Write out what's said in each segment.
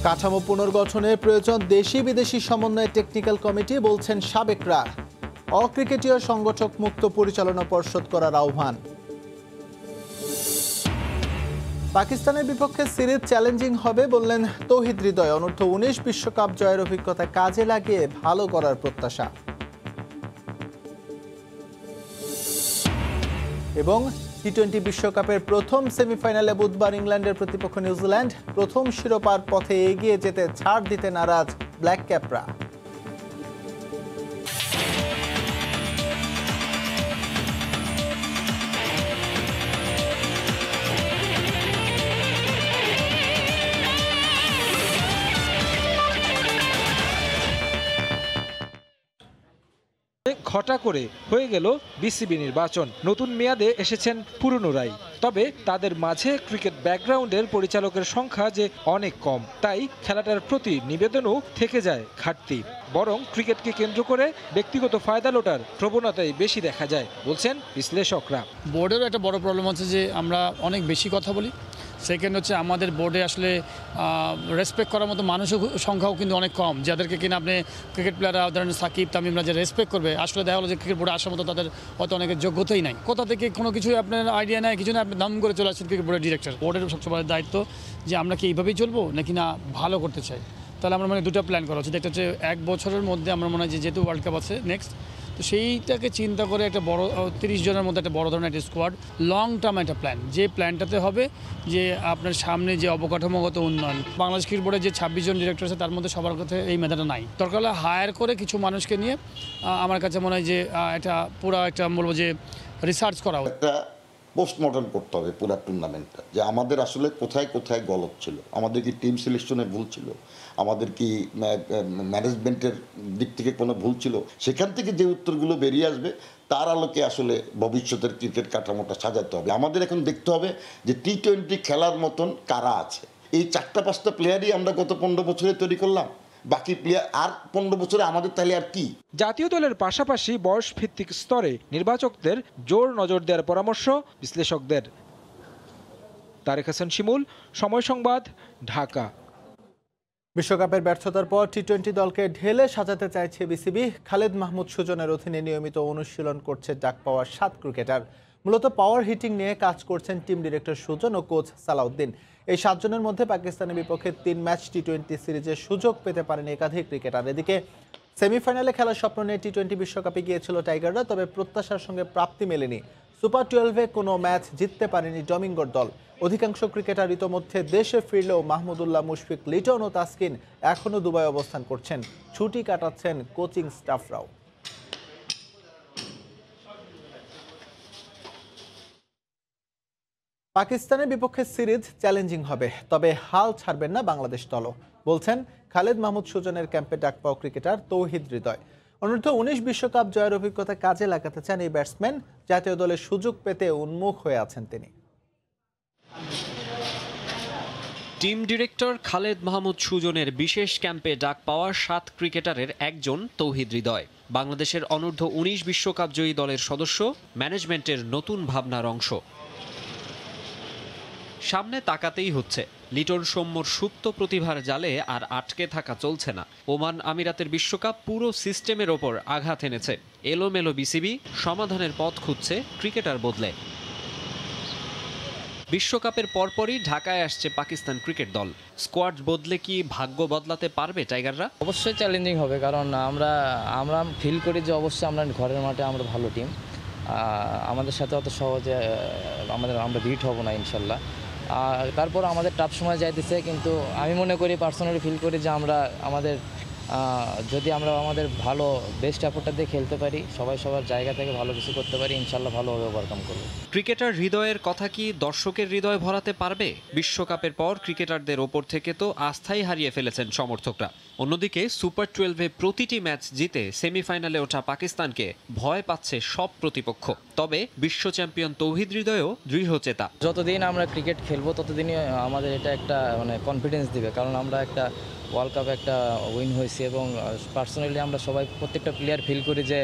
কাঠামো পুনর্গঠনের প্রয়োজন দেশি বিদেশি সমন্বয় টেকনিক্যাল কমিটি, বলছেন সাবেকরা। অক্রিকেটীয় সংগঠক মুক্ত পরিচালনা পর্ষদ করার আহ্বান। পাকিস্তানের বিপক্ষে সিরিজ চ্যালেঞ্জিং হবে, বললেন তৌহিদ হৃদয়। অনূর্ধ্ব-19 বিশ্বকাপ জয়ের অভিজ্ঞতা কাজে লাগিয়ে ভালো করার প্রত্যাশা। এবং টি-20 বিশ্বকাপের প্রথম সেমিফাইনালে বুধবার ইংল্যান্ডের প্রতিপক্ষ নিউজিল্যান্ড। প্রথম শিরোপার পথে এগিয়ে যেতে ছাড় দিতে নারাজ ব্ল্যাক ক্যাপরা। ঘটা করে হয়ে গেল বিসিবি নির্বাচন। নতুন মেয়াদে এসেছেন পুরনোরাই, তবে তাদের মাঝে ক্রিকেট ব্যাকগ্রাউন্ডের পরিচালকের সংখ্যা যে অনেক কম, তাই খেলাটার প্রতি নিবেদনও থেকে যায় ঘাটতি। বরং ক্রিকেটকে কেন্দ্র করে ব্যক্তিগত ফায়দা লোটার প্রবণতাই বেশি দেখা যায়, বলছেন বিশ্লেষকরা। বোর্ডেরও একটা বড় প্রবলেম আছে যে আমরা অনেক বেশি কথা বলি। সেকেন্ড হচ্ছে আমাদের বোর্ডে আসলে রেসপেক্ট করার মতো মানুষের সংখ্যাও কিন্তু অনেক কম, যাদেরকে কিনা আপনি ক্রিকেট প্লেয়াররা ধরেন সাকিব তামিমরা যে রেসপেক্ট করবে, আসলে দেখা হলো যে ক্রিকেট বোর্ডে আসার মতো তাদের হয়তো অনেকের যোগ্যতাই নাই। কোথা থেকে কোনো কিছুই আপনার আইডিয়া নেই, কিছু না, আপনি দাম করে চলে আসছেন ক্রিকেট বোর্ডের ডিরেক্টর। বোর্ডের সবচেয়ে বড় দায়িত্ব যে আমরা কি এইভাবেই চলবো নাকি না ভালো করতে চাই। তাহলে আমরা দুটো প্ল্যান করা উচিত। একটা হচ্ছে 1 বছরের মধ্যে আমরা মনে হয় যেহেতু ওয়ার্ল্ড কাপ আছে নেক্সট, তো সেইটাকে চিন্তা করে একটা বড় 30 জনের মধ্যে একটা বড় ধরনের একটা স্কোয়াড, লং টার্ম একটা প্ল্যান, যে প্ল্যানটাতে হবে যে আপনার সামনে যে অবকাঠামোগত উন্নয়ন। বাংলাদেশ ক্রিকেট বোর্ডের যে 26 জন ডিরেক্টর আছে তার মধ্যে সবার কাছে এই মেধাটা নাই। দরকার হলে হায়ার করে কিছু মানুষকে নিয়ে আমার কাছে মনে হয় যে এটা পুরো একটা বলবো যে রিসার্চ করা একটা পোস্টমর্টম করতে হবে পুরো টুর্নামেন্টটা, যে আমাদের আসলে কোথায় কোথায় গলত ছিল, আমাদের কি টিম সিলেকশনে ভুল ছিল, আমাদের কি ম্যানেজমেন্টের দিক থেকে কোনো ভুল ছিল। সেখান থেকে যে উত্তরগুলো বেরিয়ে আসবে তার আলোকে আসলে ভবিষ্যতের ক্রিকেট কাঠামোটা সাজাতে হবে। আমাদের এখন দেখতে হবে যে টি-20 খেলার মতন কারা আছে। এই 4-5টা প্লেয়ারই আমরা গত 15 বছরে তৈরি করলাম, বাকি প্লেয়ার আর 15 বছরে আমাদের তাহলে আর কি। জাতীয় দলের পাশাপাশি বয়স ভিত্তিক স্তরে নির্বাচকদের জোর নজর দেওয়ার পরামর্শ বিশ্লেষকদের। তারেক হাসান শিমুল, সময় সংবাদ, ঢাকা। বিশ্বকাপের ব্যর্থতার পর টি-20 দলকে ঢেলে সাজাতে চাইছে বিসিবি। খালেদ মাহমুদ সুজনের অধীনে নিয়মিত অনুশীলন করছে ডাক পাওয়া 7 ক্রিকেটার। মূলত পাওয়ার হিটিং নিয়ে কাজ করছেন টিম ডিরেক্টর সুজন ও কোচ সালাউদ্দিন। এই 7 জনের মধ্যে পাকিস্তানের বিপক্ষে 3 ম্যাচ টি-20 সিরিজে সুযোগ পেতে পারেন একাধিক ক্রিকেটার। এদিকে সেমিফাইনালে খেলার স্বপ্ন নিয়ে টি-20 বিশ্বকাপে গিয়েছিল টাইগাররা, তবে প্রত্যাশার সঙ্গে প্রাপ্তি মেলেনি। সুপার 12-এ কোনো ম্যাচ জিততে পারেনি ডমিঙ্গোর দল। অধিকাংশ ক্রিকেটার ইতোমধ্যে দেশে ফিরলেও মাহমুদুল্লাহ, মুশফিক, লিটন ও তাসকিন এখনও দুবাই অবস্থান করছেন। ছুটি কাটাচ্ছেন কোচিং স্টাফরাও। পাকিস্তানের বিপক্ষে সিরিজ চ্যালেঞ্জিং হবে, তবে হাল ছাড়বেন না বাংলাদেশ দলও, বলছেন খালেদ মাহমুদ সুজনের ক্যাম্পে ডাক পাওয়া ক্রিকেটার তৌহিদ হৃদয়। অনূর্ধ্ব-19 বিশ্বকাপ জয়ের অভিজ্ঞতা কাজে লাগাতে চান এই ব্যাটসম্যান। জাতীয় দলে সুযোগ পেতে উন্মুখ হয়ে আছেন তিনি। টিম ডিরেক্টর খালেদ মাহমুদ সুজনের বিশেষ ক্যাম্পে ডাক পাওয়া 7 ক্রিকেটারের একজন তৌহিদ হৃদয়। বাংলাদেশের অনূর্ধ্ব-19 বিশ্বকাপ জয়ী দলের সদস্য, ম্যানেজমেন্টের নতুন ভাবনার অংশ। সামনে তাকাতেই হচ্ছে। লিটন সৌম্যর সুপ্ত প্রতিভার জালে আর আটকে থাকা চলছে না। ওমান আমিরাতের বিশ্বকাপ পুরো সিস্টেমের ওপর আঘাত এনেছে। এলোমেলো বিসিবি সমাধানের পথ খুঁজছে ক্রিকেটার বদলে। বিশ্বকাপের পরপরই ঢাকায় আসছে পাকিস্তান ক্রিকেট দল। স্কোয়াড বদলে কি ভাগ্য বদলাতে পারবে টাইগাররা? অবশ্যই চ্যালেঞ্জিং হবে, কারণ আমরা ফিল করি যে অবশ্যই আমরা ঘরের মাঠে আমরা ভালো টিম, আমাদের সাথে অত সহজে আমরা বিট হব না ইনশাল্লাহ। তারপর আমাদের টাফ সময় যাইতেছে, কিন্তু আমি মনে করি, পার্সোনালি ফিল করি যে যদি আমরা আমাদের ভালো বেস্ট এফোর্টটা দিয়ে খেলতে পারি, সবাই সবার জায়গা থেকে ভালো কিছু করতে পারি, ইনশাল্লাহ ভালোভাবে ওভারকাম করবো। ক্রিকেটার হৃদয়ের কথা কি দর্শকের হৃদয় ভরাতে পারবে? বিশ্বকাপের পর ক্রিকেটারদের ওপর থেকে তো আস্থাই হারিয়ে ফেলেছেন সমর্থকরা। অন্যদিকে সুপার 12-এ প্রতিটি ম্যাচ জিতে সেমিফাইনালে ওঠা পাকিস্তানকে ভয় পাচ্ছে সব প্রতিপক্ষ। তবে বিশ্ব চ্যাম্পিয়ন তৌহিদ হৃদয়ও দৃঢ়চেতা। যতদিন আমরা ক্রিকেট খেলবো ততদিনই আমাদের এটা একটা কনফিডেন্স দিবে, কারণ আমরা একটা ওয়ার্ল্ড কাপে একটা উইন হয়েছি এবং পার্সোনালি আমরা সবাই প্রত্যেকটা প্লেয়ার ফিল করি যে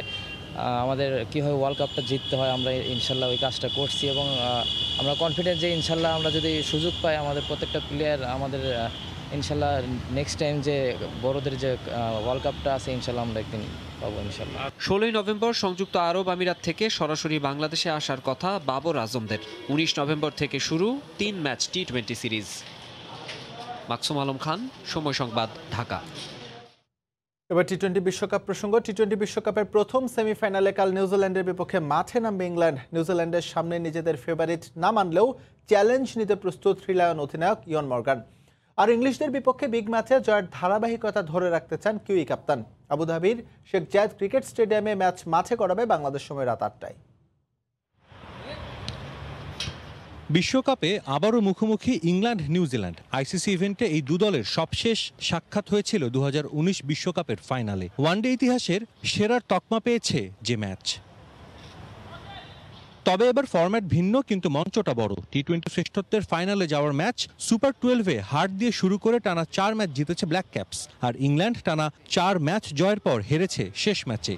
আমাদের কীভাবে ওয়ার্ল্ড কাপটা জিততে হয়। আমরা ইনশাল্লাহ ওই কাজটা করছি এবং আমরা কনফিডেন্স যে ইনশাল্লাহ আমরা যদি সুযোগ পাই, আমাদের প্রত্যেকটা প্লেয়ার আমাদের ইনশাল্লাহ নেক্সট টাইম যে বড়দের যে ওয়ার্ল্ড কাপটা আছে ইনশাল্লাহ আমরা একদিন পাবো ইনশাল্লাহ। 16 নভেম্বর সংযুক্ত আরব আমিরাত থেকে সরাসরি বাংলাদেশে আসার কথা বাবর আজমদের। 19 নভেম্বর থেকে শুরু 3 match T20 series. Maksum Alam Khan, Somoy Sangbad, Dhaka. এবার টি20 বিশ্বকাপ প্রসঙ্গ। টি20 বিশ্বকাপের প্রথম সেমিফাইনালে কাল নিউজিল্যান্ডের বিপক্ষে মাঠে নামবে ইংল্যান্ড। নিউজিল্যান্ডের সামনে নিজেদের ফেভারিট না মানলেও চ্যালেঞ্জ নিতে প্রস্তুত থ্রি লায়ন অধিনায়ক ইয়ন মর্গান। আর ইংলিশদের বিপক্ষে বিগ ম্যাচে জয়ের ধারাবাহিকতা ধরে রাখতে চান কিউই কাপ্তান। আবুধাবির শেখ জায়েদ ক্রিকেট স্টেডিয়ামে ম্যাচ মাঠে করাবে বাংলাদেশ সময় রাত 8টায়। বিশ্বকাপে আবারও মুখোমুখি ইংল্যান্ড নিউজিল্যান্ড। আইসিসি ইভেন্টে এই দু দলের সবশেষ সাক্ষাৎ হয়েছিল 2019 বিশ্বকাপের ফাইনালে। ওয়ানডে ইতিহাসের সেরার তকমা পেয়েছে যে ম্যাচ। তবে এবার ফরম্যাট ভিন্ন, কিন্তু মঞ্চটা বড়। টি20 শ্রেষ্ঠত্বের ফাইনালে যাওয়ার ম্যাচ। সুপার 12-এ হার দিয়ে শুরু করে টানা 4 ম্যাচ জিতেছে ব্ল্যাক ক্যাপস, আর ইংল্যান্ড টানা 4 ম্যাচ জয়ের পর হেরেছে শেষ ম্যাচে।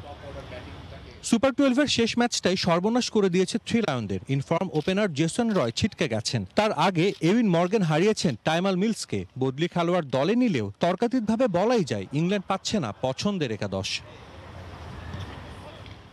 সুপার 12-এর শেষ ম্যাচটাই সর্বনাশ করে দিয়েছে থ্রি লায়নদের। ইনফর্ম ওপেনার জেসন রয় ছিটকে গেছেন। তার আগে এউইন মর্গান হারিয়েছেন টাইমাল মিলসকে। বদলি খেলোয়াড় দলে নিলেও তর্কাতীতভাবে বলাই যায় ইংল্যান্ড পাচ্ছে না পছন্দের একাদশ।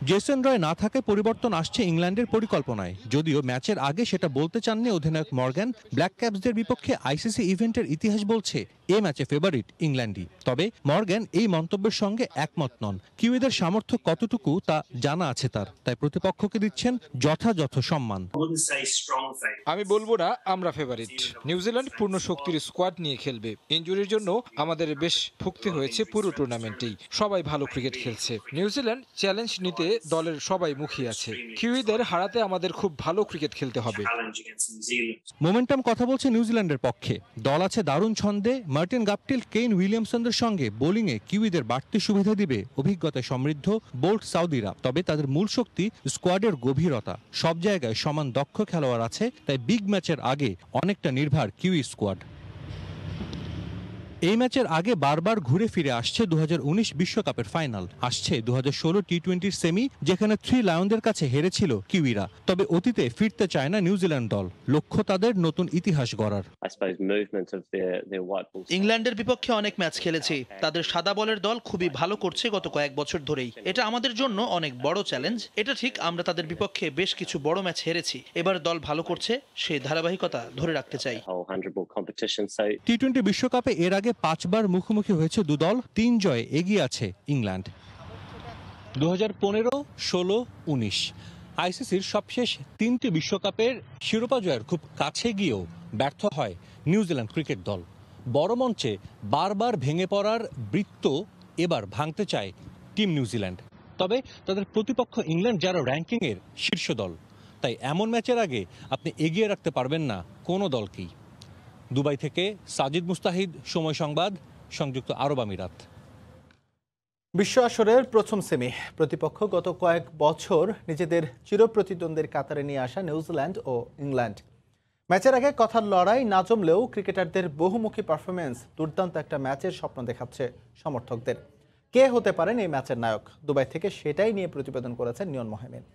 জেসন রয় না থাকায় পরিবর্তন আসছে ইংল্যান্ডের পরিকল্পনায়, যদিও ম্যাচের আগে সেটা বলতে চাননি অধিনায়ক মর্গান। ব্ল্যাক ক্যাপসদের বিপক্ষে আইসিসি ইভেন্টের ইতিহাস বলছে এ ম্যাচে ফেভারিট ইংল্যান্ডই। তবে মর্গান এই মন্তব্যের সঙ্গে একমত নন। কিউইদের সামর্থ্য কতটুকু তা জানা আছে তার, তাই প্রতিপক্ষকে দিচ্ছেন যথাযথ সম্মান। আমি বলবো না আমরা ফেভারিট। নিউজিল্যান্ড পূর্ণ শক্তির স্কোয়াড নিয়ে খেলবে। ইনজুরির জন্য আমাদের বেশ ভুগতে হয়েছে পুরো টুর্নামেন্টেই। সবাই ভালো ক্রিকেট খেলছে। নিউজিল্যান্ড চ্যালেঞ্জ নিতে দলের সবাই মুখিয়ে আছে। কিউইদের হারাতে আমাদের খুব ভালো ক্রিকেট খেলতে হবে। মোমেন্টাম কথা বলছে নিউজিল্যান্ডের পক্ষে। দল আছে দারুণ ছন্দে। মার্টিন গাপটিল, কেইন উইলিয়ামসনদের সঙ্গে বোলিংয়ে কিউইদের বাড়তি সুবিধা দিবে অভিজ্ঞতায় সমৃদ্ধ বোল্ট সাউদিরা। তবে তাদের মূল শক্তি স্কোয়াডের গভীরতা। সব জায়গায় সমান দক্ষ খেলোয়াড় আছে, তাই বিগ ম্যাচের আগে অনেকটা নির্ভর কিউই স্কোয়াড। এই ম্যাচের আগে বারবার ঘুরে ফিরে আসছে 2019 বিশ্বকাপের ফাইনাল, আসছে 2016 টি20 সেমি, যেখানে থ্রি লায়নদের কাছে হেরেছিল কিউইরা। তবে অতীতে ফিরতে চায় না নিউজিল্যান্ড দল। লক্ষ্য তাদের নতুন ইতিহাস গড়ার। ইংল্যান্ডের বিপক্ষে অনেক ম্যাচ খেলেছি। তাদের সাদা বলের দল খুবই ভালো করছে গত কয়েক বছর ধরেই। এটা আমাদের জন্য অনেক বড় চ্যালেঞ্জ। এটা ঠিক, আমরা তাদের বিপক্ষে বেশ কিছু বড় ম্যাচ হেরেছি। এবার দল ভালো করছে, সেই ধারাবাহিকতা ধরে রাখতে চাই। টি20 বিশ্বকাপে এর আগে 5 বার মুখোমুখি হয়েছে দু দল। 3 জয়ে এগিয়ে আছে ইংল্যান্ড। 2015, 16, 19 আইসিসির সবশেষ 3টি বিশ্বকাপের শিরোপা জয়ের খুব কাছে গিয়েও ব্যর্থ হয় নিউজিল্যান্ড ক্রিকেট দল। বড় মঞ্চে বারবার ভেঙে পড়ার বৃত্ত এবার ভাঙতে চায় টিম নিউজিল্যান্ড। তবে তাদের প্রতিপক্ষ ইংল্যান্ড, যারা র্যাঙ্কিংয়ের শীর্ষ দল, তাই এমন ম্যাচের আগে আপনি এগিয়ে রাখতে পারবেন না কোনো দলকেই। দুবাই থেকে সাজিদ মুস্তাহিদ, সময় সংবাদ, সংযুক্ত আরব আমিরাত। বিশ্ব আসরের প্রথম সেমি। প্রতিপক্ষ গত কয়েক বছর নিজেদের চিরপ্রতিদ্বন্দ্বীর কাতারে নিয়ে আসা নিউজিল্যান্ড ও ইংল্যান্ড। ম্যাচের আগে কথার লড়াই না জমলেও ক্রিকেটারদের বহুমুখী পারফরমেন্স দুর্দান্ত একটা ম্যাচের স্বপ্ন দেখাচ্ছে সমর্থকদের। কে হতে পারেন এই ম্যাচের নায়ক? দুবাই থেকে সেটাই নিয়ে প্রতিবেদন করেছেন নিয়ন মোহামেন।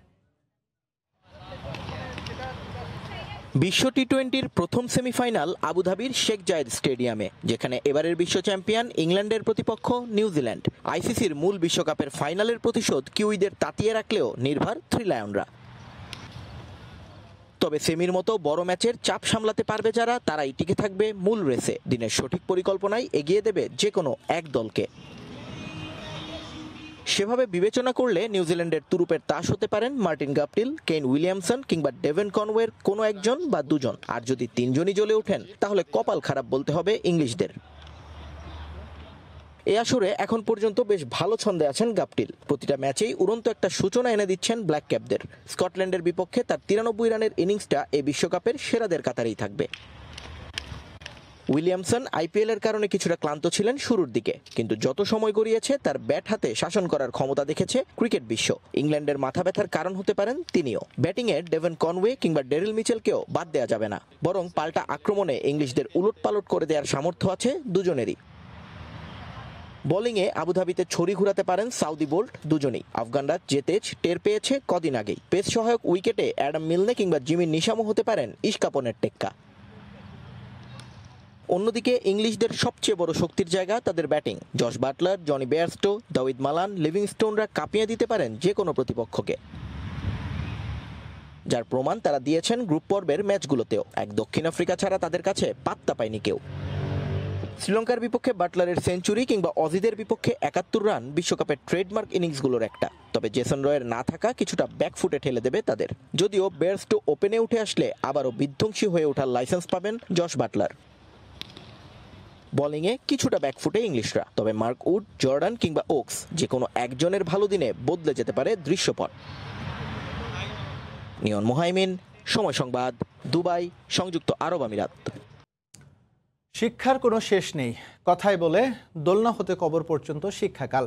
বিশ্ব টি20-র প্রথম সেমিফাইনাল আবুধাবির শেখ জায়েদ স্টেডিয়ামে, যেখানে এবারের বিশ্ব চ্যাম্পিয়ন ইংল্যান্ডের প্রতিপক্ষ নিউজিল্যান্ড। আইসিসির মূল বিশ্বকাপের ফাইনালের প্রতিশোধ কিউইদের তাতিয়ে রাখলেও নির্ভর থ্রি লায়নরা। তবে সেমির মতো বড় ম্যাচের চাপ সামলাতে পারবে যারা, তারাই টিকে থাকবে মূল রেসে। দিনের সঠিক পরিকল্পনায় এগিয়ে দেবে যে কোনো এক দলকে। সেভাবে বিবেচনা করলে নিউজিল্যান্ডের তুরুপের তাস হতে পারেন মার্টিন গাপটিল, কেইন উইলিয়ামসন কিংবা ডেভন কনওয়ের কোনো একজন বা দুজন। আর যদি তিনজনই জ্বলে ওঠেন, তাহলে কপাল খারাপ বলতে হবে ইংলিশদের। এই আসরে এখন পর্যন্ত বেশ ভালো ছন্দে আছেন গাপটিল। প্রতিটা ম্যাচেই উড়ন্ত একটা সূচনা এনে দিচ্ছেন ব্ল্যাক ক্যাপদের। স্কটল্যান্ডের বিপক্ষে তার 93 রানের ইনিংসটা এই বিশ্বকাপের সেরাদের কাতারেই থাকবে। উইলিয়ামসন আইপিএলের কারণে কিছুটা ক্লান্ত ছিলেন শুরুর দিকে, কিন্তু যত সময় গড়িয়েছে তার ব্যাট হাতে শাসন করার ক্ষমতা দেখেছে ক্রিকেট বিশ্ব। ইংল্যান্ডের মাথা ব্যথার কারণ হতে পারেন তিনিও। ব্যাটিংয়ে ডেভন কনওয়ে কিংবা ডেরিল মিচেলকেও বাদ দেওয়া যাবে না, বরং পাল্টা আক্রমণে ইংলিশদের উলটপালট করে দেওয়ার সামর্থ্য আছে দুজনেরই। বোলিংয়ে আবুধাবিতে ছড়ি ঘুরাতে পারেন সাউদি বোল্ট দুজনেই। আফগানরা যে তেজ টের পেয়েছে কদিন আগেই। পেস সহায়ক উইকেটে অ্যাডাম মিলনে কিংবা জিমি নিশামও হতে পারেন ইস্কাপনের টেক্কা। অন্যদিকে ইংলিশদের সবচেয়ে বড় শক্তির জায়গা তাদের batting. Josh Buttler, Jonny Bairstow, Dawid Malan, লিভিংস্টোনরা কাঁপিয়ে দিতে পারেন যে কোনো প্রতিপক্ষকে, যার প্রমাণ তারা দিয়েছেন গ্রুপ পর্বের ম্যাচগুলোতেও। এক দক্ষিণ আফ্রিকা ছাড়া তাদের কাছে পাত্তা পায়নি কেউ। শ্রীলঙ্কার বিপক্ষে বাটলারের সেঞ্চুরি কিংবা অজিদের বিপক্ষে ৭১ রান বিশ্বকাপের ট্রেডমার্ক ইনিংসগুলোর একটা। তবে জেসন রয়ের না থাকা কিছুটা ব্যাকফুটে ঠেলে দেবে তাদের। যদিও বেয়ারস্টো ওপেনে উঠে আসলে আবারও বিধ্বংসী হয়ে ওঠার লাইসেন্স পাবেন জশ বাটলার। বোলিংয়ে কিছুটা ব্যাকফুটে ইংলিশরা, তবে মার্ক উড, জর্ডান কিংবা ওকস যে কোনো একজনের ভালো দিনে বদলে যেতে পারে দৃশ্যপট। নিয়ন মোহাইমিন, সময় সংবাদ, দুবাই, সংযুক্ত আরব আমিরাত। শিক্ষার কোনো শেষ নেই, কথায় বলে দোলনা হতে কবর পর্যন্ত শিক্ষাকাল।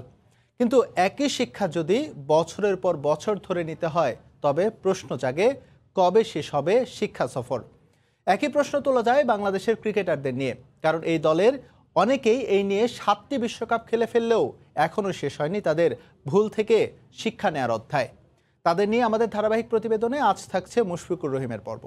কিন্তু একই শিক্ষা যদি বছরের পর বছর ধরে নিতে হয়, তবে প্রশ্ন জাগে কবে শেষ হবে শিক্ষা সফর। একই প্রশ্ন তোলা যায় বাংলাদেশের ক্রিকেটারদের নিয়ে, কারণ এই দলের অনেকেই এই নিয়ে 7টি বিশ্বকাপ খেলে ফেললেও এখনও শেষ হয়নি তাদের ভুল থেকে শিক্ষা নেয়ার অধ্যায়। তাদের নিয়ে আমাদের ধারাবাহিক প্রতিবেদনে আজ থাকছে মুশফিকুর রহিমের পর্ব।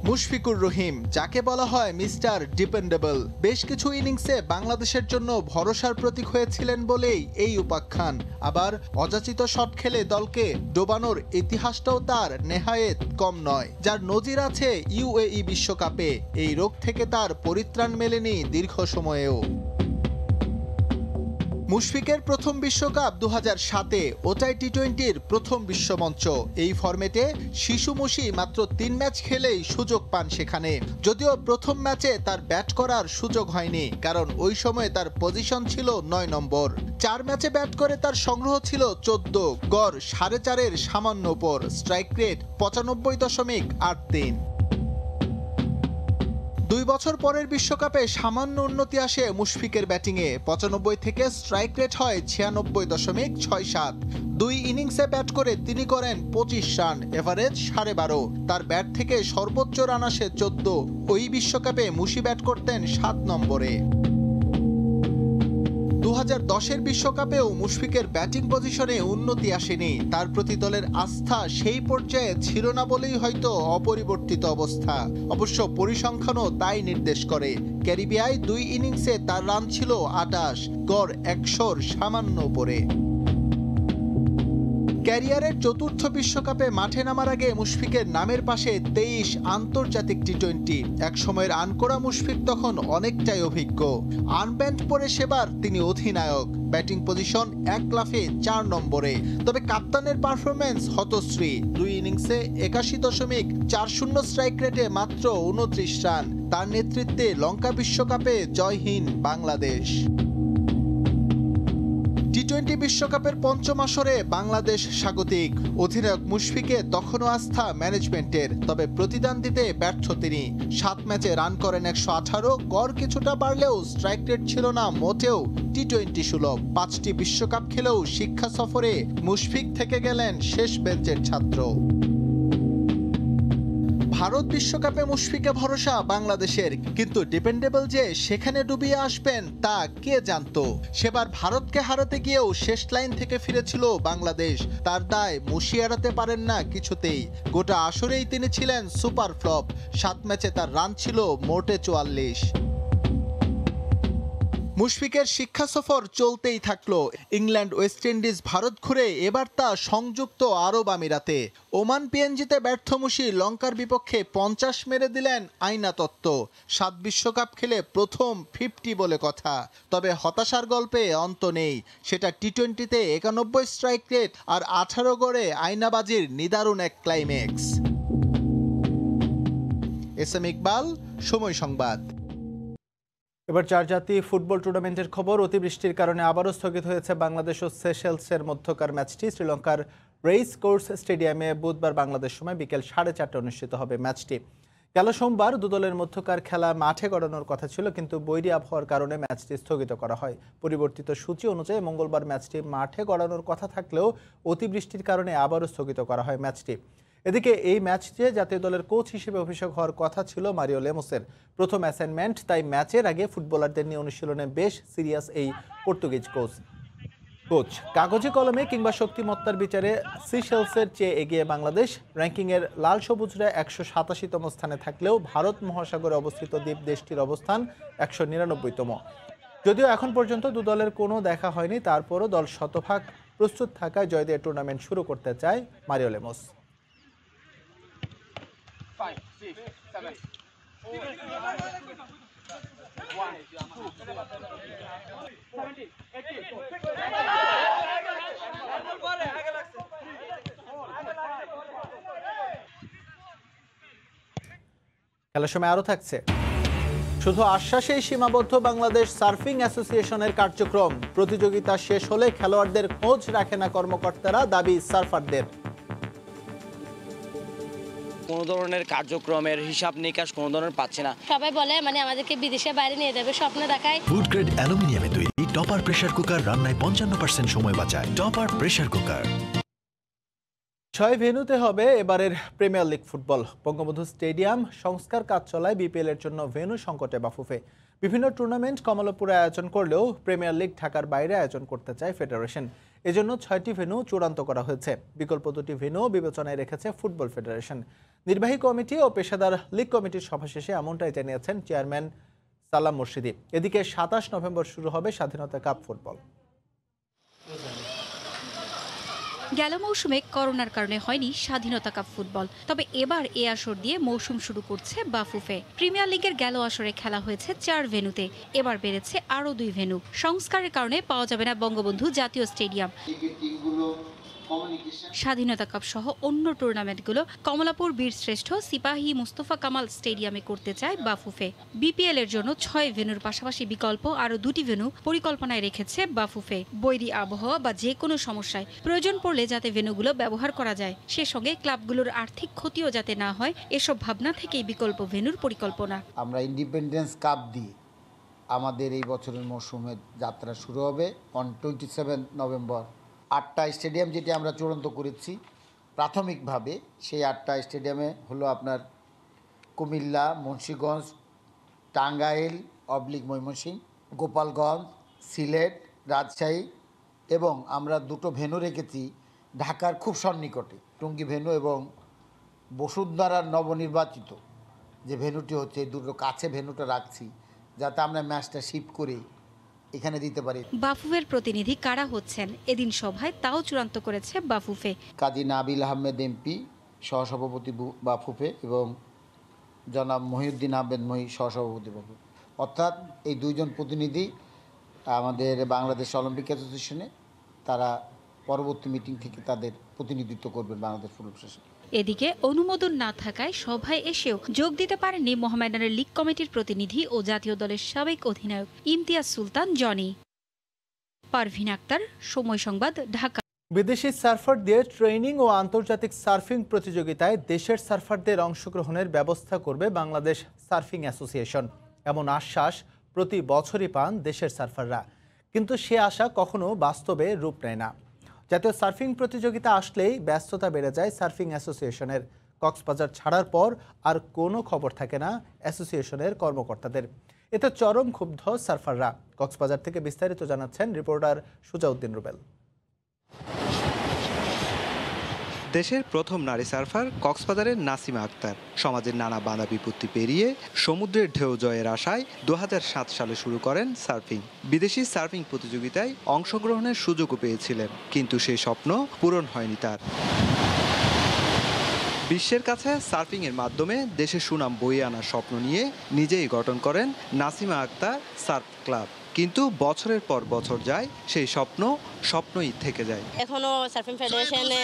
মুশফিকুর রহিম, যাকে বলা হয় মিস্টার ডিপেন্ডেবল, বেশ কিছু ইনিংসে বাংলাদেশের জন্য ভরসার প্রতীক হয়েছিলেন বলেই এই উপাখ্যান। আবার অযাচিত শট খেলে দলকে ডোবানোর ইতিহাসটাও তার নেহায়েত কম নয়, যার নজির আছে ইউএই বিশ্বকাপে। এই রোগ থেকে তার পরিত্রাণ মেলেনি দীর্ঘ সময়েও। মুশফিকের প্রথম বিশ্বকাপ 2007-এ, ওটাই টি-20-র প্রথম বিশ্বমঞ্চ। এই ফরম্যাটে শিশু মুশি মাত্র 3 ম্যাচ খেলেই সুযোগ পান সেখানে। যদিও প্রথম ম্যাচে তার ব্যাট করার সুযোগ হয়নি, কারণ ওই সময় তার পজিশন ছিল 9 নম্বর। 4 ম্যাচে ব্যাট করে তার সংগ্রহ ছিল 14, গড় 4.5-এর সামান্য উপর, স্ট্রাইক রেট 95.83। 2 বছর পরের বিশ্বকাপে সামান্য উন্নতি আসে মুশফিকের ব্যাটিংয়ে। 95 থেকে স্ট্রাইক রেট হয় 96.67। 2 ইনিংসে ব্যাট করে তিনি করেন 25 রান, এভারেজ 12.5। তার ব্যাট থেকে সর্বোচ্চ রান আসে 14। ওই বিশ্বকাপে মুশি ব্যাট করতেন 7 নম্বরে। 2010-এর বিশ্বকাপেও মুশফিকের ব্যাটিং পজিশনে উন্নতি আসেনি। তার প্রতি দলের আস্থা সেই পর্যায়ে ছিল না বলেই হয়তো অপরিবর্তিত অবস্থা। অবশ্য পরিসংখ্যানও তাই নির্দেশ করে। ক্যারিবিয়ায় 2 ইনিংসে তার রান ছিল 28, গড় 100-র সামান্য উপরে। ক্যারিয়ারের চতুর্থ বিশ্বকাপে মাঠে নামার আগে মুশফিকের নামের পাশে 23 আন্তর্জাতিক টি-20। এক সময়ের আনকোরা মুশফিক তখন অনেকটাই অভিজ্ঞ। আনব্যান্ড পরে সেবার তিনি অধিনায়ক, ব্যাটিং পজিশন 1 লাফে 4 নম্বরে। তবে কাপ্তানের পারফরম্যান্স হতশ্রী। 2 ইনিংসে 81.40 স্ট্রাইক রেটে মাত্র 29 রান। তার নেতৃত্বে লঙ্কা বিশ্বকাপে জয়হীন বাংলাদেশ। টি-20 বিশ্বকাপের পঞ্চম আসরে বাংলাদেশ স্বাগতিক। অধিনায়ক মুশফিকে তখনও আস্থা ম্যানেজমেন্টের, তবে প্রতিদান দিতে ব্যর্থ তিনি। 7 ম্যাচে রান করেন 118, গড় কিছুটা বাড়লেও স্ট্রাইক রেট ছিল না মোটেও টি-20 সুলভ। 5টি বিশ্বকাপ খেলেও শিক্ষা সফরে মুশফিক থেকে গেলেন শেষ বেঞ্চের ছাত্র। ভারত বিশ্বকাপে মুশফিকে ভরসা বাংলাদেশের, কিন্তু ডিপেন্ডেবল যে সেখানে ডুবিয়ে আসবেন তা কে জানতো। সেবার ভারতকে হারাতে গিয়েও শেষ লাইন থেকে ফিরেছিল বাংলাদেশ। তার দায় মুশি এড়াতে পারেন না কিছুতেই। গোটা আসরেই তিনি ছিলেন সুপার ফ্লপ। 7 ম্যাচে তার রান ছিল মোটে 44। মুশফিকের শিক্ষা সফর চলতেই থাকলো। ইংল্যান্ড, ওয়েস্ট ইন্ডিজ, ভারত ঘুরে এবার তা সংযুক্ত আরব আমিরাতে। ওমান পিএনজিতে ব্যর্থ মুশি লঙ্কার বিপক্ষে 50 মেরে দিলেন আইনা তত্ত্ব। 7 বিশ্বকাপ খেলে প্রথম 50 বলে কথা। তবে হতাশার গল্পে অন্ত নেই। সেটা টি-20-তে 91 স্ট্রাইক রেট আর 18 গড়ে আইনাবাজির নিদারুণ এক ক্লাইম্যাক্স। এসএম ইকবাল, সময় সংবাদ। এবার 4 জাতি ফুটবল টুর্নামেন্টের খবর। অতিবৃষ্টির কারণে আবারও স্থগিত হয়েছে বাংলাদেশ ও সেশেলসের মধ্যকার ম্যাচটি। শ্রীলঙ্কার রেইস কোর্স স্টেডিয়ামে বুধবার বাংলাদেশ সময় বিকেল 4:30 অনুষ্ঠিত হবে ম্যাচটি। গেল সোমবার 2 দলের মধ্যকার খেলা মাঠে গড়ানোর কথা ছিল, কিন্তু বৈরী আবহাওয়ার কারণে ম্যাচটি স্থগিত করা হয়। পরিবর্তিত সূচি অনুযায়ী মঙ্গলবার ম্যাচটি মাঠে গড়ানোর কথা থাকলেও অতিবৃষ্টির কারণে আবারও স্থগিত করা হয় ম্যাচটি। এদিকে এই ম্যাচে জাতীয় দলের কোচ হিসেবে অভিষেক হওয়ার কথা ছিল মারিও লেমোসের। প্রথম অ্যাসাইনমেন্ট, তাই ম্যাচের আগে ফুটবলারদের নিয়ে অনুশীলনে বেশ সিরিয়াস এই পর্তুগিজ কোচ। কোচ কাগজে কলমে কিংবা শক্তিমত্তার বিচারে সিশেলসের চেয়ে এগিয়ে বাংলাদেশ। র্যাঙ্কিংয়ের লাল সবুজরা 187তম স্থানে থাকলেও ভারত মহাসাগরে অবস্থিত দ্বীপ দেশটির অবস্থান 199তম। যদিও এখন পর্যন্ত দু দলের কোনো দেখা হয়নি, তারপরও দল শতভাগ প্রস্তুত থাকায় জয় দিয়ে টুর্নামেন্ট শুরু করতে চায় মারিও লেমোস। খেলার সময় আরো থাকছে, শুধু আশ্বাসেই সীমাবদ্ধ বাংলাদেশ সার্ফিং অ্যাসোসিয়েশনের কার্যক্রম। প্রতিযোগিতা শেষ হলে খেলোয়াড়দের খোঁজ রাখে না কর্মকর্তারা, দাবি সার্ফারদের। কোনো ধরনের কার্যক্রমের হিসাব নিকাশ কোনো ধরনের পাচ্ছি না। সবাই বলে আমাদেরকে বিদেশে বাইরে নিয়ে যাবে, স্বপ্ন দেখায়। ফুড গ্রেড অ্যালুমিনিয়ামে তৈরি টপার প্রেসার কুকার রান্নায় 55% সময় বাঁচায়। Topper pressure cooker. 6 ভেন্যুতে হবে এবারের premier league football. Bangabandhu stadium সংস্কার কাজ চলায় বিপিএল এর জন্য ভেন্যু সংকটে বাফুফে। বিভিন্ন টুর্নামেন্ট কমলাপুরে আয়োজন করলেও প্রিমিয়ার লিগ ঢাকার বাইরে আয়োজন করতে চায় ফেডারেশন। এজন্য 6টি ভেন্যু চূড়ান্ত করা হয়েছে। বিকল্প 2টি ভেন্যু বিবেচনায় রেখেছে ফুটবল ফেডারেশন। নির্বাহী কমিটি ও পেশাদার লিগ কমিটির সভা শেষে এমনটাই জানিয়েছেন চেয়ারম্যান সালাম মুর্শিদি। এদিকে 27 নভেম্বর শুরু হবে স্বাধীনতা কাপ ফুটবল। গেল মৌসুমে করোনার কারণে হয়নি স্বাধীনতা কাপ ফুটবল, তবে এবার এ আসর দিয়ে মৌসুম শুরু করছে বাফুফে। প্রিমিয়ার লিগের গেল আসরে খেলা হয়েছে 4 ভেন্যুতে, এবার বেড়েছে আরও 2 ভেন্যু। সংস্কারের কারণে পাওয়া যাবে না বঙ্গবন্ধু জাতীয় স্টেডিয়াম। স্বাধীনতা কাপ সহ অন্য টুর্নামেন্টগুলো কমলাপুর বীরশ্রেষ্ঠ সিপাহী মুস্তফা কামাল স্টেডিয়ামে করতে চায় বাফুফে। বিপিএল এর জন্য 6 ভেন্যুর পাশাপাশি বিকল্প আরও 2টি ভেন্যু পরিকল্পনায় রেখেছে বাফুফে। বৈরী আবহাওয়া বা যে কোনো সমস্যায় প্রয়োজন পড়লে যাতে ভেন্যুগুলো ব্যবহার করা যায়, সে সঙ্গে ক্লাবগুলোর আর্থিক ক্ষতিও যাতে না হয়, এসব ভাবনা থেকেই বিকল্প ভেন্যুর পরিকল্পনা। আমরা ইন্ডিপেন্ডেন্স কাপ দিয়ে আমাদের এই বছরের মৌসুমের যাত্রা শুরু হবে অন 27 নভেম্বর। 8টা স্টেডিয়াম যেটি আমরা চূড়ান্ত করেছি প্রাথমিকভাবে, সেই 8টা স্টেডিয়ামে হলো আপনার কুমিল্লা, মুন্সিগঞ্জ, টাঙ্গাইল ময়মনসিংহ, গোপালগঞ্জ, সিলেট, রাজশাহী এবং আমরা 2টো ভেন্যু রেখেছি ঢাকার খুব সন্নিকটে, টঙ্গী ভেন্যু এবং বসুন্ধরার নবনির্বাচিত যে ভেন্যুটি হচ্ছে, এই 2টো কাছে ভেন্যুটা রাখছি যাতে আমরা ম্যাচটা শিফট করে এখানে দিতে পারি। বাফুফের প্রতিনিধি কারা হচ্ছেন এদিন সভায় তাও চূড়ান্ত করেছে বাফুফে। কাজী নাবিল আহমেদ এমপি সহসভাপতি বাফুফে এবং জনাব মহিউদ্দিন আহমেদ মহি সহসভাপতি বাফুফে, অর্থাৎ এই 2 জন প্রতিনিধি আমাদের বাংলাদেশ অলিম্পিক অ্যাসোসিয়েশনে, তারা পরবর্তী মিটিং থেকে তাদের প্রতিনিধিত্ব করবেন বাংলাদেশ ফুটবল ফেডারেশন। এদিকে অনুমোদন না থাকায় সভায় এসেও যোগ দিতে পারেননি মোহামেডানের লিগ কমিটির প্রতিনিধি ও জাতীয় দলের সাবেক অধিনায়ক ইমতিয়াজ সুলতান জনি। পারভিন আক্তার, সময় সংবাদ, ঢাকা। বিদেশি সার্ফার দিয়ে ট্রেনিং ও আন্তর্জাতিক সার্ফিং প্রতিযোগিতায় দেশের সার্ফারদের অংশগ্রহণের ব্যবস্থা করবে বাংলাদেশ সার্ফিং অ্যাসোসিয়েশন। এমন আশ্বাস প্রতি বছরই পান দেশের সার্ফাররা, কিন্তু সে আশা কখনো বাস্তবে রূপ নেয় না। জাতীয় সার্ফিং প্রতিযোগিতা আসলেই ব্যস্ততা বেড়ে যায় সার্ফিং অ্যাসোসিয়েশনের। কক্সবাজার ছাড়ার পর আর কোনো খবর থাকে না অ্যাসোসিয়েশনের কর্মকর্তাদের। এতে চরম ক্ষুব্ধ সার্ফাররা। কক্সবাজার থেকে বিস্তারিত জানাচ্ছেন রিপোর্টার সুজাউদ্দিন রুবেল। দেশের প্রথম নারী সার্ফার কক্সবাজারের নাসিমা আক্তার সমাজের নানা বাধা বিপত্তি পেরিয়ে সমুদ্রের ঢেউ জয়ের আশায় 2007 সালে শুরু করেন সার্ফিং। বিদেশি সার্ফিং প্রতিযোগিতায় অংশগ্রহণের সুযোগও পেয়েছিলেন, কিন্তু সেই স্বপ্ন পূরণ হয়নি তার। বিশ্বের কাছে সার্ফিংয়ের মাধ্যমে দেশের সুনাম বয়ে আনার স্বপ্ন নিয়ে নিজেই গঠন করেন নাসিমা আক্তার সার্ফ ক্লাব, কিন্তু বছরের পর বছর যায়, সেই স্বপ্নই থেকে যায়। এখনো সার্ফিং ফেডারেশনে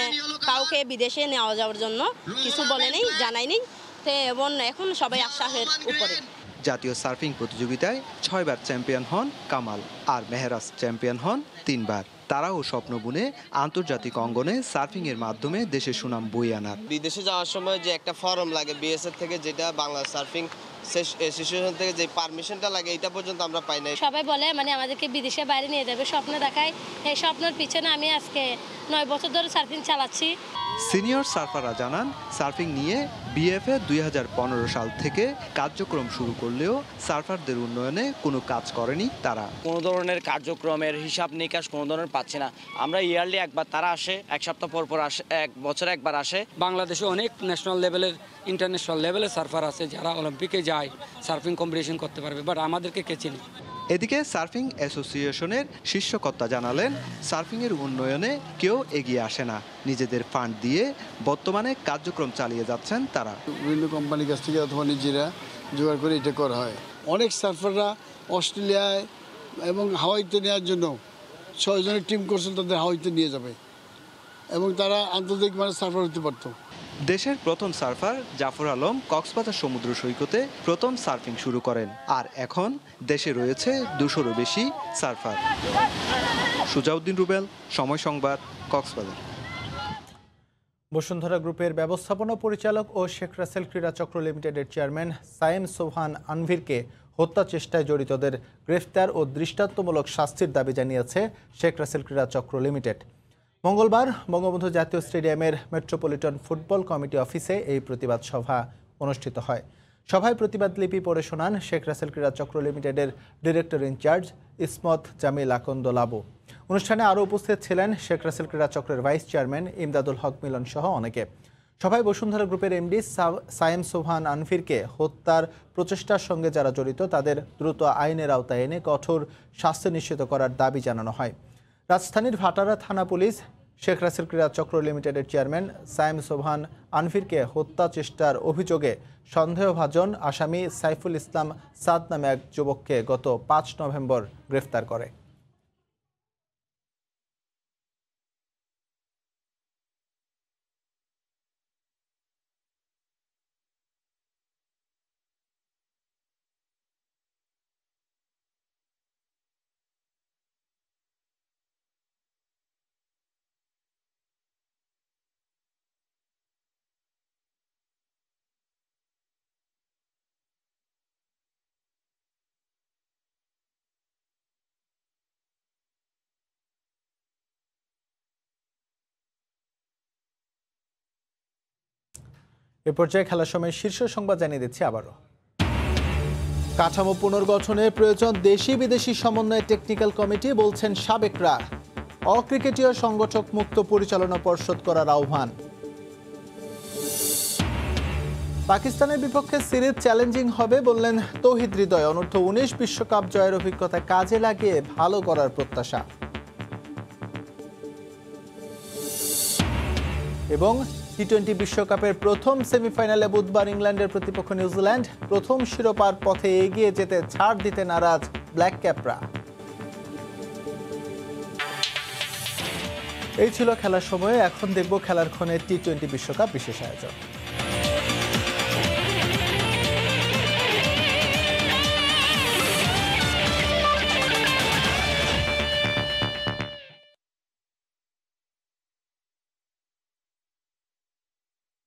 কাউকে বিদেশে নেওয়া যাওয়ার জন্য কিছু বলেনি, জানায়নি, এবং এখন সবাই আশার উপরে। জাতীয় সার্ফিং প্রতিযোগিতায় 6 বার চ্যাম্পিয়ন হন কামাল, আর মেহরাজ চ্যাম্পিয়ন হন 3 বার। তারাও স্বপ্ন বুনে আন্তর্জাতিক অঙ্গনে সার্ফিং এর মাধ্যমে দেশের সুনাম বয়ে আনার। বিদেশে যাওয়ার সময় যে একটা ফর্ম লাগে বিএসএফ থেকে, যেটা বাংলা সার্ফিং অ্যাসোসিয়েশন থেকে যে পারমিশনটা লাগে, এটা পর্যন্ত আমরা পাই নাই। সবাই বলে আমাদেরকে বিদেশে বাইরে নিয়ে যাবে, স্বপ্ন দেখায়। এই স্বপ্নের পিছনে আমি আজকে 9 বছর ধরে সার্ফিং চালাচ্ছি। সিনিয়র সার্ফাররা জানান, সার্ফিং নিয়ে বিএফএ 2015 সাল থেকে কার্যক্রম শুরু করলেও সার্ফারদের উন্নয়নে কোনো কাজ করেনি তারা। কোনো ধরনের কার্যক্রমের হিসাব নিকাশ কোনো ধরনের পাচ্ছি না। আমরা ইয়ারলি একবার তারা আসে, এক সপ্তাহ পর পর আসে, এক বছরে একবার আসে। বাংলাদেশে অনেক ন্যাশনাল লেভেলের ইন্টারন্যাশনাল লেভেলের সার্ফার আছে যারা অলিম্পিকে যায়, সার্ফিং কম্পিটিশন করতে পারবে, বাট আমাদেরকে কে চিনি। এদিকে সার্ফিং অ্যাসোসিয়েশনের শীর্ষকর্তা জানালেন, সার্ফিংয়ের উন্নয়নে কেউ এগিয়ে আসে না, নিজেদের ফান্ড দিয়ে বর্তমানে কার্যক্রম চালিয়ে যাচ্ছেন তারা। বিভিন্ন কোম্পানির কাছ থেকে অথবা নিজেরা জোগাড় করে এটা করা হয়। অনেক সার্ফাররা অস্ট্রেলিয়ায় এবং হাওয়াইতে নেওয়ার জন্য 6 জনের টিম করছেন, তাদের হাওয়াইতে নিয়ে যাবে এবং তারা আন্তর্জাতিক মানে সার্ফার হতে পারত। দেশের প্রথম সার্ফার জাফর আলম কক্সবাজার সমুদ্র সৈকতে প্রথম সার্ফিং শুরু করেন, আর এখন দেশে রয়েছে 200-রও বেশি সার্ফার। সুজাউদ্দিন রুবেল, সময় সংবাদ, কক্সবাজার। বসুন্ধরা গ্রুপের ব্যবস্থাপনা পরিচালক ও শেখ রাসেল ক্রীড়া চক্র লিমিটেডের চেয়ারম্যান সায়েম সোবহান আনভীরকে হত্যা চেষ্টায় জড়িতদের গ্রেফতার ও দৃষ্টান্তমূলক শাস্তির দাবি জানিয়েছে শেখ রাসেল ক্রীড়া চক্র লিমিটেড। মঙ্গলবার বঙ্গবন্ধু জাতীয় স্টেডিয়ামের মেট্রোপলিটন ফুটবল কমিটি অফিসে এই প্রতিবাদ সভা অনুষ্ঠিত হয়। সভায় প্রতিবাদ লিপি পড়ে শোনান শেখ রাসেল ক্রীড়া চক্র লিমিটেডের ডিরেক্টর ইনচার্জ ইসমত জামিল আকন্দ লাবু। অনুষ্ঠানে আরও উপস্থিত ছিলেন শেখ রাসেল ক্রীড়া চক্রের ভাইস চেয়ারম্যান ইমদাদুল হক মিলন সহ অনেকে। সভায় বসুন্ধরা গ্রুপের এমডি সায়েম সোবহান আনভীরকে হত্যার প্রচেষ্টার সঙ্গে যারা জড়িত তাদের দ্রুত আইনের আওতায় এনে কঠোর শাস্তি নিশ্চিত করার দাবি জানানো হয়। রাজধানীর ভাটারা থানা পুলিশ শেখ রাসেল ক্রীড়া চক্র লিমিটেডের চেয়ারম্যান সায়েম সোবহান আনভীরকে হত্যা চেষ্টার অভিযোগে সন্দেহভাজন আসামি সাইফুল ইসলাম সাদ নামে এক যুবককে গত 5 নভেম্বর গ্রেফতার করে। এ পর্যায়ে খেলার সময় শীর্ষ সংবাদ জানিয়ে দিচ্ছি আবারও। কাঠামো পুনর্গঠনের প্রয়োজন, দেশি বিদেশি সমন্বয়ে টেকনিক্যাল কমিটি, বলছেন সাবেকরা। অক্রিকেটীয় সংগঠক মুক্ত পরিচালনা পর্ষদ করার আহ্বান। পাকিস্তানের বিপক্ষে সিরিজ চ্যালেঞ্জিং হবে বললেন তৌহিদ হৃদয়। অনূর্ধ্ব-19 বিশ্বকাপ জয়ের অভিজ্ঞতা কাজে লাগিয়ে ভালো করার প্রত্যাশা। এবং টি-20 বিশ্বকাপের প্রথম সেমিফাইনালে বুধবার ইংল্যান্ডের প্রতিপক্ষ নিউজিল্যান্ড। প্রথম শিরোপার পথে এগিয়ে যেতে ছাড় দিতে নারাজ ব্ল্যাক ক্যাপরা। এই ছিল খেলার সময়। এখন দেখব খেলার ক্ষণে টি-20 বিশ্বকাপ বিশেষ আয়োজন।